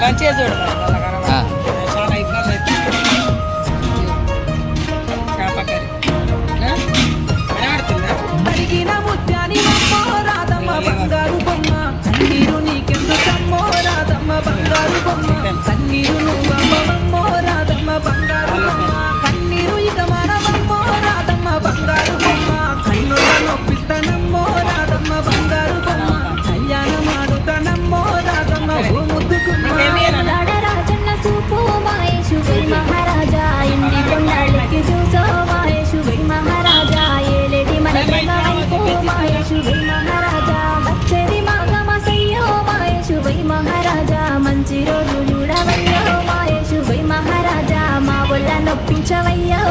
మంచిగా చూడు ఆ. చాలా ఇబ్బంది అవుతుంది చేపకరి కనబడుతుందా అడిగిన ముత్యాని అమ్మో రాధమ్మ బంగారు బొమ్మ కన్నీరు నీకెందుకమ్మో రాధమ్మ బంగారు బొమ్మ కన్నీరు నువ్వమ్మో రాధమ్మ బంగారు బొమ్మ కన్నీరు ఇక మనమమ్మో రాధమ్మ బంగారు బొమ్మ కన్నుల నొప్పిస్తానమ్మో రాధమ్మ బంగారు బొమ్మ కళ్యాణం ఆడుతానమ్మో రాధమ్మ ముద్దుకుమ్మ రాజన్న సూపు మహేషు వై మహారాజా ఇంటి కొండలకి చూసో మహేషు వై మహారాజా ఏలేడి మన వైపు మహేషు వై మహారాజా వచ్చేది మాఘమసయ్యో మహేషు వై మహారాజా మంచి రోజు చూడవయ్యో మహేషు వై మహారాజా మా వల్ల నొప్పించవయ్యో